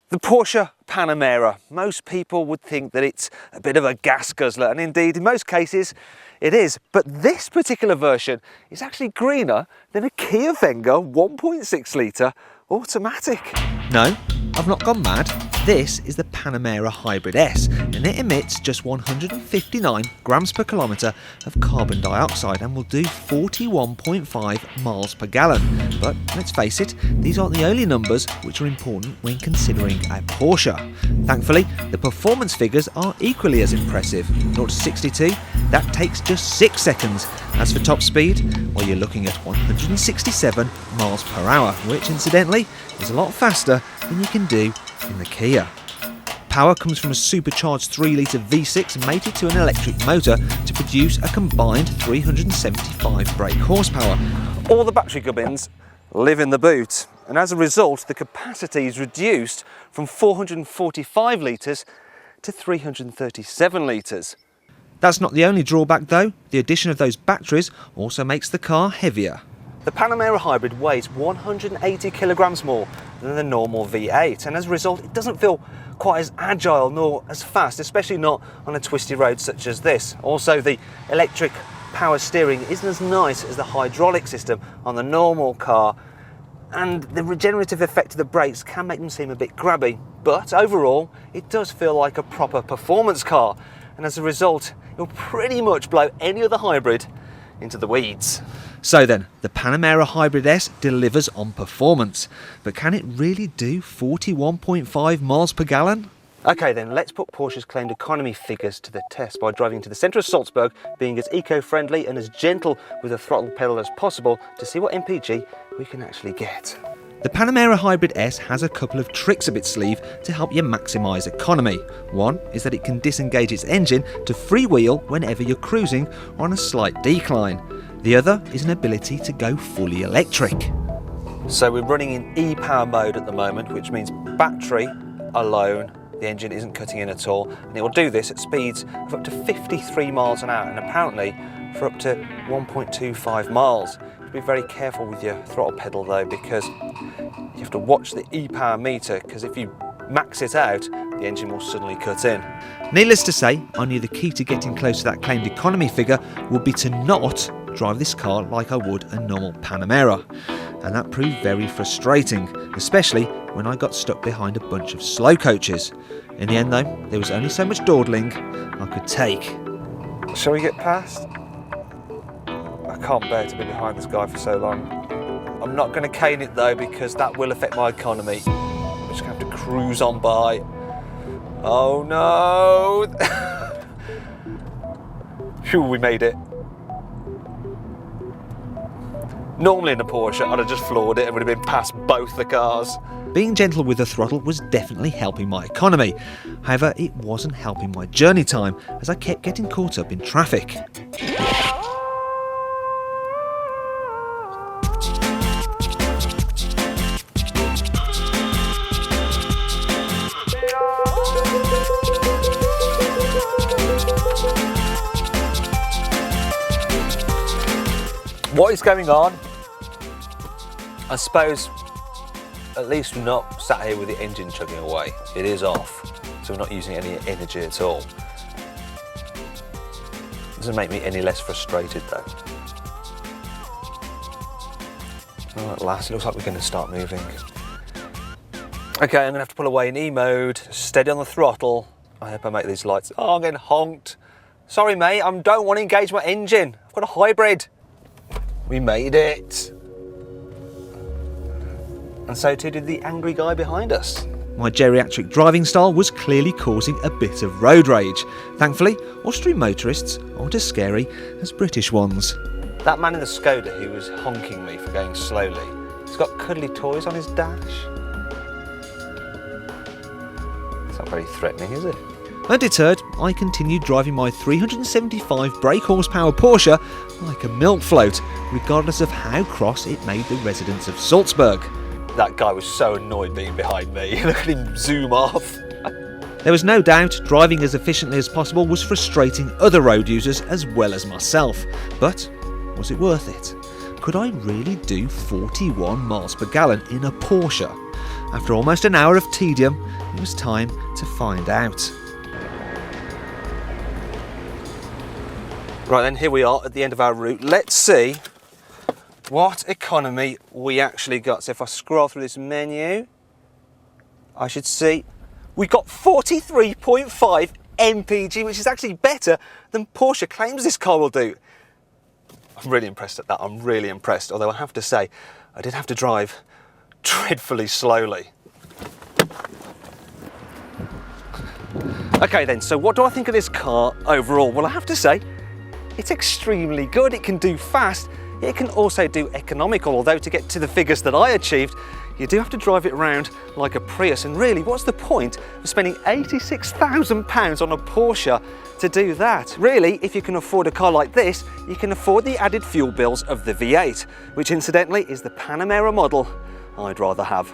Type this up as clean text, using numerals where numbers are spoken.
The Porsche Panamera. Most people would think that it's a bit of a gas guzzler, and indeed in most cases it is. But this particular version is actually greener than a Kia Venga 1.6 litre automatic. No, I've not gone mad. This is the Panamera Hybrid S, and it emits just 159 grams per kilometre of carbon dioxide and will do 41.5 miles per gallon. But let's face it, these aren't the only numbers which are important when considering a Porsche. Thankfully, the performance figures are equally as impressive. 0 to 62, that takes just 6 seconds. As for top speed, well, you're looking at 167 miles per hour, which incidentally is a lot faster than you can do in the Kia. Power comes from a supercharged 3 litre V6 mated to an electric motor to produce a combined 375 brake horsepower. All the battery gubbins live in the boot, and as a result the capacity is reduced from 445 litres to 337 litres. That's not the only drawback though. The addition of those batteries also makes the car heavier. The Panamera Hybrid weighs 180 kilograms more than the normal V8, and as a result it doesn't feel quite as agile nor as fast, especially not on a twisty road such as this. Also, the electric power steering isn't as nice as the hydraulic system on the normal car, and the regenerative effect of the brakes can make them seem a bit grabby, but overall it does feel like a proper performance car, and as a result it'll pretty much blow any other hybrid into the weeds. So then, the Panamera Hybrid S delivers on performance, but can it really do 41.5 miles per gallon? Okay then, let's put Porsche's claimed economy figures to the test by driving to the centre of Salzburg, being as eco-friendly and as gentle with the throttle pedal as possible to see what MPG we can actually get. The Panamera Hybrid S has a couple of tricks up its sleeve to help you maximise economy. One is that it can disengage its engine to freewheel whenever you're cruising or on a slight decline. The other is an ability to go fully electric. So we're running in e-power mode at the moment, which means battery alone, the engine isn't cutting in at all, and it will do this at speeds of up to 53 miles an hour and apparently for up to 1.25 miles. Be very careful with your throttle pedal though, because you have to watch the e-power meter, because if you max it out, the engine will suddenly cut in. Needless to say, I knew the key to getting close to that claimed economy figure would be to not drive this car like I would a normal Panamera, and that proved very frustrating, especially when I got stuck behind a bunch of slow coaches. In the end though, there was only so much dawdling I could take. Shall we get past? I can't bear to be behind this guy for so long. I'm not going to cane it though, because that will affect my economy. I'm just going to have to cruise on by. Oh no! Phew, we made it. Normally in a Porsche, I'd have just floored it and would have been past both the cars. Being gentle with the throttle was definitely helping my economy. However, it wasn't helping my journey time, as I kept getting caught up in traffic. What is going on? I suppose at least we're not sat here with the engine chugging away. It is off, so we're not using any energy at all. Doesn't make me any less frustrated though. Oh, at last, it looks like we're going to start moving. Okay, I'm going to have to pull away in E mode, steady on the throttle. I hope I make these lights. Oh, I'm getting honked. Sorry mate, I don't want to engage my engine. I've got a hybrid. We made it. And so too did the angry guy behind us. My geriatric driving style was clearly causing a bit of road rage. Thankfully, Austrian motorists aren't as scary as British ones. That man in the Skoda who was honking me for going slowly, he's got cuddly toys on his dash. It's not very threatening, is it? Undeterred, I continued driving my 375 brake horsepower Porsche like a milk float, regardless of how cross it made the residents of Salzburg. That guy was so annoyed being behind me. Look at him zoom off. There was no doubt driving as efficiently as possible was frustrating other road users as well as myself. But was it worth it? Could I really do 41 miles per gallon in a Porsche? After almost an hour of tedium, It was time to find out. Right then, here we are at the end of our route. Let's see what economy we actually got. So if I scroll through this menu, I should see we got 43.5 mpg, which is actually better than Porsche claims this car will do. I'm really impressed at that. I'm really impressed. Although I have to say, I did have to drive dreadfully slowly. Okay then, so what do I think of this car overall? Well, I have to say, it's extremely good. It can do fast. It can also do economical, although to get to the figures that I achieved, you do have to drive it around like a Prius. And really, what's the point of spending £86,000 on a Porsche to do that? Really, if you can afford a car like this, you can afford the added fuel bills of the V8, which incidentally is the Panamera model I'd rather have.